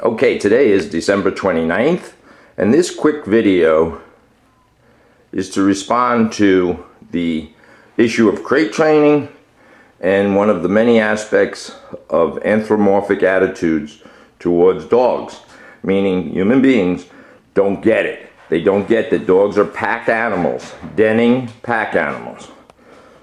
Okay, today is December 29th, and this quick video is to respond to the issue of crate training and one of the many aspects of anthropomorphic attitudes towards dogs, meaning human beings don't get it. They don't get that dogs are pack animals, denning pack animals.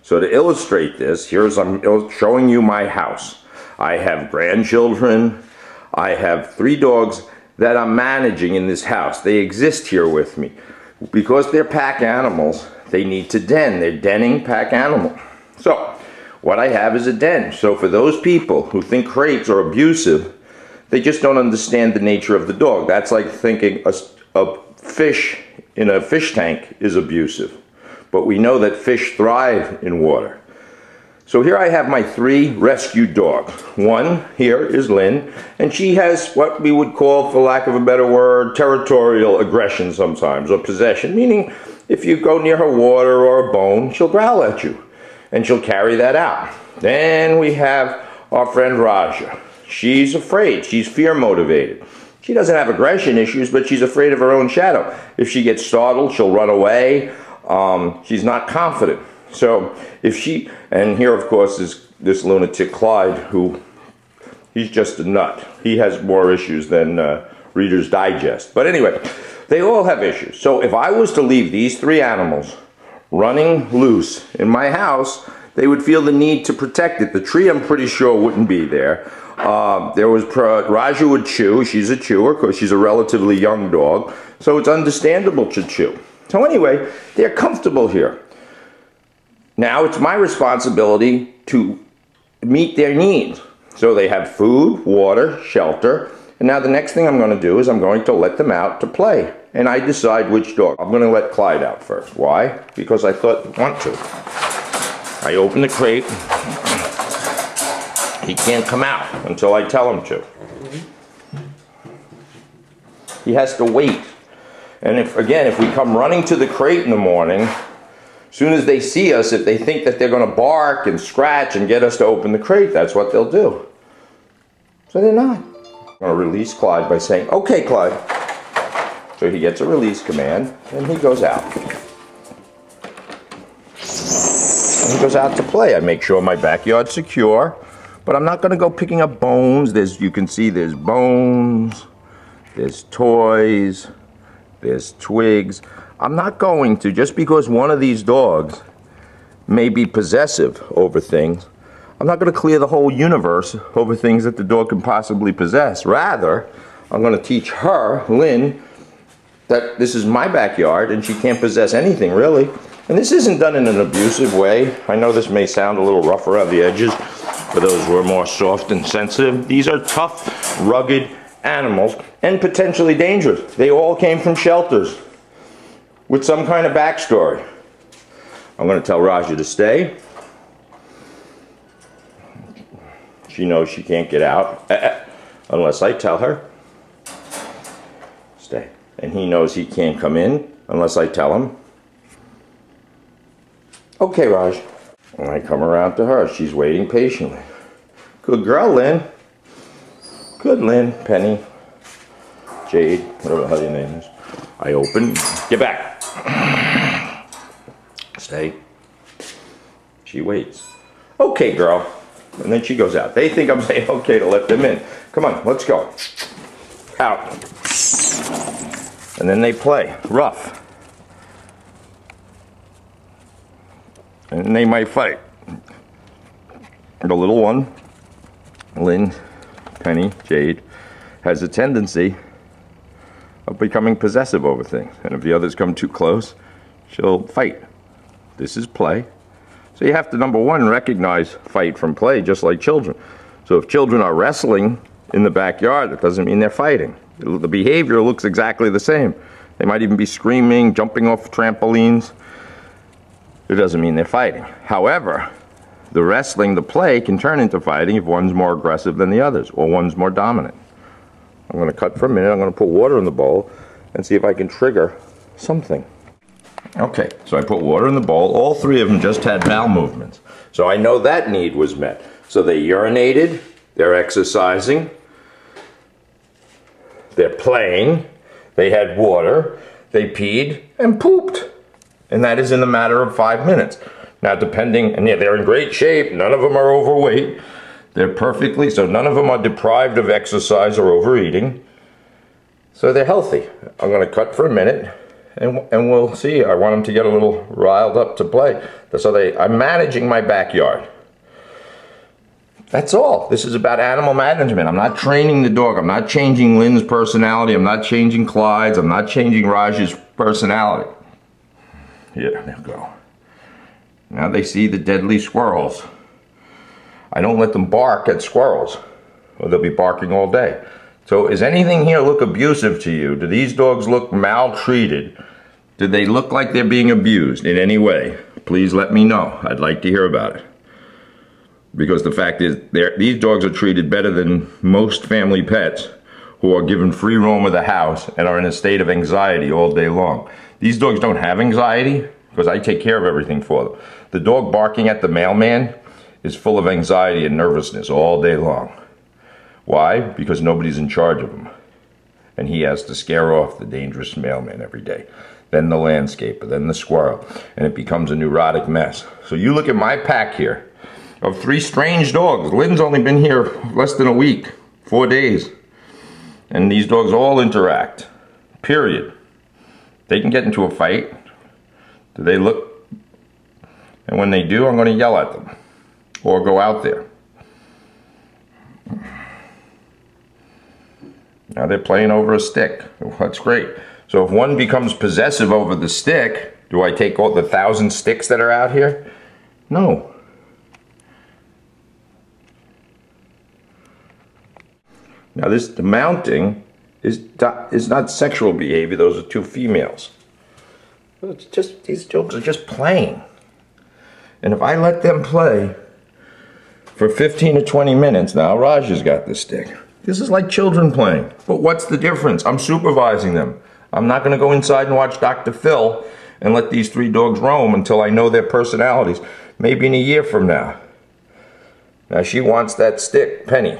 So to illustrate this, I'm showing you my house. I have grandchildren. I have 3 dogs that I'm managing in this house. They exist here with me. Because they're pack animals, they need to den. They're denning pack animal. So, what I have is a den. So for those people who think crates are abusive, they just don't understand the nature of the dog. That's like thinking a fish in a fish tank is abusive. But we know that fish thrive in water. So here I have my 3 rescued dogs. One here is Lynn, and she has what we would call, for lack of a better word, territorial aggression sometimes, or possession, meaning if you go near her water or a bone, she'll growl at you, and she'll carry that out. Then we have our friend Raja. She's afraid. She's fear motivated. She doesn't have aggression issues, but she's afraid of her own shadow. If she gets startled, she'll run away. She's not confident. So if she, and here of course is this lunatic Clyde, who, he's just a nut. He has more issues than Reader's Digest. But anyway, they all have issues. So if I was to leave these 3 animals running loose in my house, they would feel the need to protect it. The tree, I'm pretty sure, wouldn't be there. Raja would chew. She's a chewer because she's a relatively young dog. So it's understandable to chew. So anyway, they're comfortable here. Now it's my responsibility to meet their needs. So they have food, water, shelter, and now the next thing I'm going to do is I'm going to let them out to play. And I decide which dog. I'm going to let Clyde out first. Why? Because I want to. I open the crate. He can't come out until I tell him to. He has to wait. And if we come running to the crate in the morning, as soon as they see us, if they think that they're going to bark and scratch and get us to open the crate, that's what they'll do. So they're not. I'm going to release Clyde by saying, "Okay, Clyde." So he gets a release command, and he goes out. And he goes out to play. I make sure my backyard's secure, but I'm not going to go picking up bones. You can see there's bones, there's toys, there's twigs. I'm not going to, just because one of these dogs may be possessive over things, I'm not going to clear the whole universe over things that the dog can possibly possess. Rather, I'm going to teach her, Lynn, that this is my backyard and she can't possess anything, really. And this isn't done in an abusive way. I know this may sound a little rough around the edges for those who are more soft and sensitive. These are tough, rugged animals and potentially dangerous. They all came from shelters with some kind of backstory. I'm going to tell Raja to stay. She knows she can't get out unless I tell her. Stay. And he knows he can't come in unless I tell him. Okay, Raj. And I come around to her. She's waiting patiently. Good girl, Lynn. Good, Lynn. Penny. Jade. Whatever the hell your name is. I open. Get back. Stay. She waits. Okay, girl. And then she goes out. They think I'm saying okay to let them in. Come on, let's go. Out. And then they play. Rough. And they might fight. The little one, Lynn, Penny, Jade, has a tendency of becoming possessive over things. And if the others come too close, she'll fight. This is play. So you have to, number one, recognize fight from play, just like children. So if children are wrestling in the backyard, that doesn't mean they're fighting. The behavior looks exactly the same. They might even be screaming, jumping off trampolines. It doesn't mean they're fighting. However, the wrestling, the play, can turn into fighting if one's more aggressive than the others, or one's more dominant. I'm going to cut for a minute. I'm going to put water in the bowl and see if I can trigger something. Okay, so I put water in the bowl. All 3 of them just had bowel movements. So I know that need was met. So they urinated, they're exercising, They're playing, they had water, they peed, and pooped. And that is in the matter of 5 minutes. Now depending, and yeah, they're in great shape, none of them are overweight. They're perfectly, so none of them are deprived of exercise or overeating. So they're healthy. I'm going to cut for a minute and we'll see. I want them to get a little riled up to play. So I'm managing my backyard. That's all. This is about animal management. I'm not training the dog. I'm not changing Lynn's personality. I'm not changing Clyde's. I'm not changing Raj's personality. Yeah, there we go. Now they see the deadly squirrels. I don't let them bark at squirrels, or they'll be barking all day. So is anything here look abusive to you? Do these dogs look maltreated? Do they look like they're being abused in any way? Please let me know. I'd like to hear about it. Because the fact is, these dogs are treated better than most family pets who are given free roam of the house and are in a state of anxiety all day long. These dogs don't have anxiety because I take care of everything for them. The dog barking at the mailman is full of anxiety and nervousness all day long. Why? Because nobody's in charge of him. And he has to scare off the dangerous mailman every day. Then the landscaper, then the squirrel, and it becomes a neurotic mess. So you look at my pack here of 3 strange dogs. Lynn's only been here less than a week, 4 days. And these dogs all interact, period. They can get into a fight. Do they look? And when they do, I'm going to yell at them or go out there. Now they're playing over a stick. That's great. So if one becomes possessive over the stick, do I take all the 1,000 sticks that are out here? No. Now the mounting is not sexual behavior. Those are 2 females. It's just, these dogs are just playing. And if I let them play for 15 to 20 minutes, now Raj has got the stick. This is like children playing. But what's the difference? I'm supervising them. I'm not going to go inside and watch Dr. Phil and let these 3 dogs roam until I know their personalities. Maybe in a year from now. Now she wants that stick, Penny.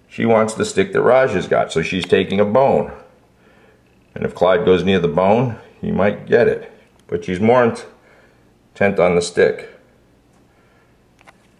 She wants the stick that Raj has got, so she's taking a bone. And if Clyde goes near the bone, he might get it. But she's more intent on the stick.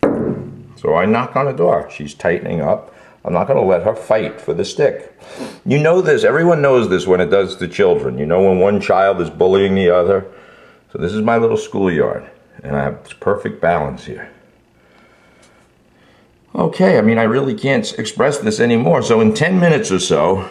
So I knock on the door. She's tightening up. I'm not going to let her fight for the stick. You know this. Everyone knows this when it does to children. You know when one child is bullying the other. So this is my little schoolyard. And I have perfect balance here. Okay, I mean, I really can't express this anymore. So in 10 minutes or so,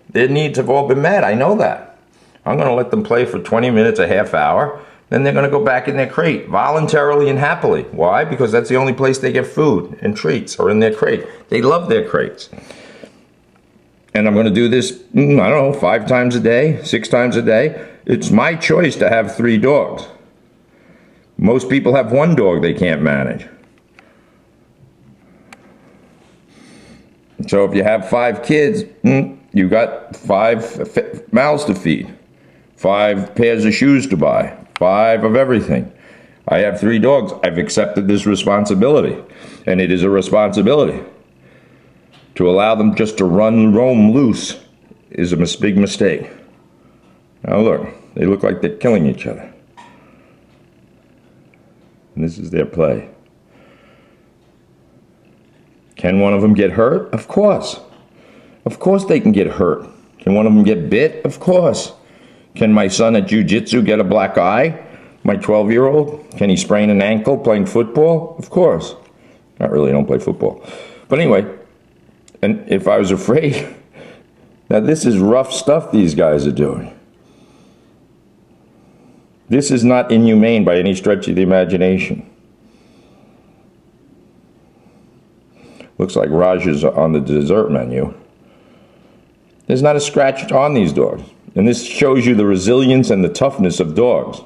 their needs have all been met. I know that. I'm going to let them play for 20 minutes, a half hour. Then they're going to go back in their crate, voluntarily and happily. Why? Because that's the only place they get food and treats, or in their crate. They love their crates. And I'm going to do this, I don't know, 5 times a day, 6 times a day. It's my choice to have 3 dogs. Most people have 1 dog they can't manage. So if you have 5 kids, you got 5 mouths to feed, 5 pairs of shoes to buy, 5 of everything. I have 3 dogs. I've accepted this responsibility, and it is a responsibility. To allow them just to roam loose is a big mistake. Now look, they look like they're killing each other. And this is their play. Can one of them get hurt? Of course. Of course they can get hurt. Can one of them get bit? Of course. Can my son at jiu-jitsu get a black eye? My 12-year-old? Can he sprain an ankle playing football? Of course. Not really, I don't play football. But anyway, and if I was afraid, now this is rough stuff these guys are doing. This is not inhumane by any stretch of the imagination. Looks like Raj is on the dessert menu. There's not a scratch on these dogs. And this shows you the resilience and the toughness of dogs.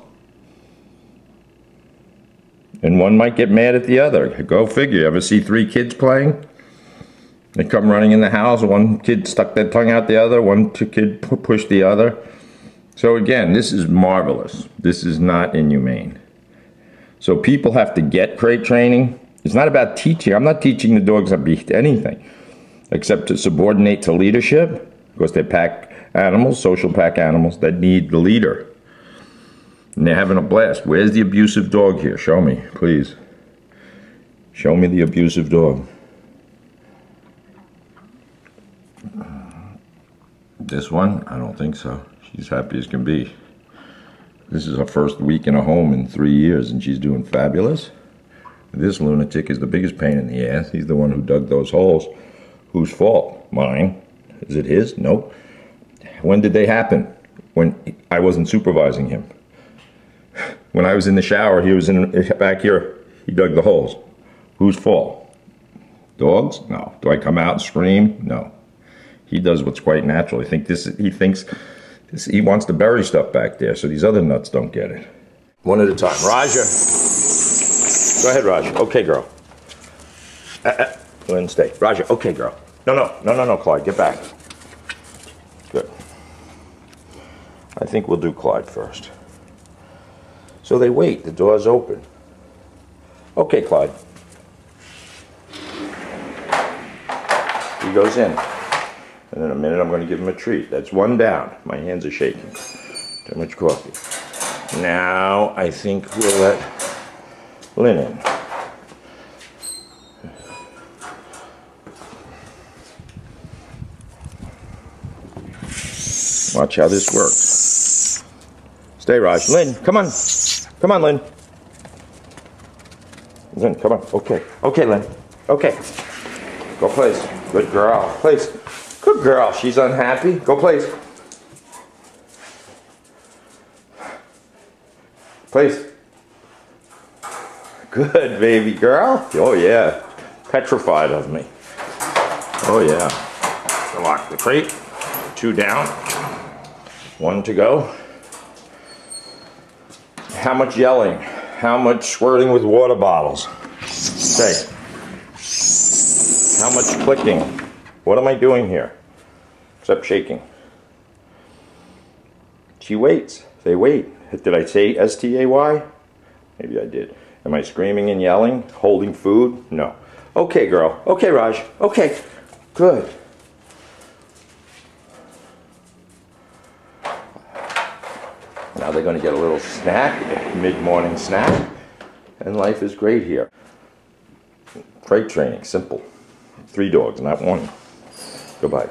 And one might get mad at the other. Go figure. You ever see 3 kids playing? They come running in the house. One kid stuck their tongue out the other. One kid pushed the other. So again, this is marvelous. This is not inhumane. So people have to get crate training. It's not about teaching. I'm not teaching the dogs how to beat anything. except to subordinate to leadership, because they're pack animals, social pack animals that need the leader. And they're having a blast. Where's the abusive dog here? Show me, please. Show me the abusive dog. This one? I don't think so. She's happy as can be. This is her first week in a home in 3 years, and she's doing fabulous. This lunatic is the biggest pain in the ass. He's the one who dug those holes. Whose fault? Mine. Is it his? No. When did they happen? When I wasn't supervising him. When I was in the shower, he was back here. He dug the holes. Whose fault? Dogs? No. Do I come out and scream? No. He does what's quite natural. He thinks he wants to bury stuff back there so these other nuts don't get it. One at a time. Raja. Go ahead, Raja. Okay, girl. Lynn, stay. Raja. Okay, girl. No, Clyde. Get back. Good. I think we'll do Clyde first. So they wait. The door's open. Okay, Clyde. He goes in. And in a minute, I'm going to give him a treat. That's one down. My hands are shaking. Too much coffee. Now, I think we'll let Lynn in. Watch how this works. Stay, Raj. Lynn, come on. Come on, Lynn. Lynn, come on. Okay. Okay, Lynn. Okay. Go place. Good girl. Place. Good girl. She's unhappy. Go place. Place. Good, baby girl. Oh, yeah. Petrified of me. Oh, yeah. So lock the crate. 2 down. 1 to go. How much yelling? How much squirting with water bottles? Say. How much clicking? What am I doing here? Except shaking. She waits. They wait. Did I say S-T-A-Y? Maybe I did. Am I screaming and yelling? Holding food? No. Okay, girl. Okay, Raj. Okay. Good. Now they're going to get a little snack, mid-morning snack, and life is great here. Crate training, simple. 3 dogs, not 1. Goodbye.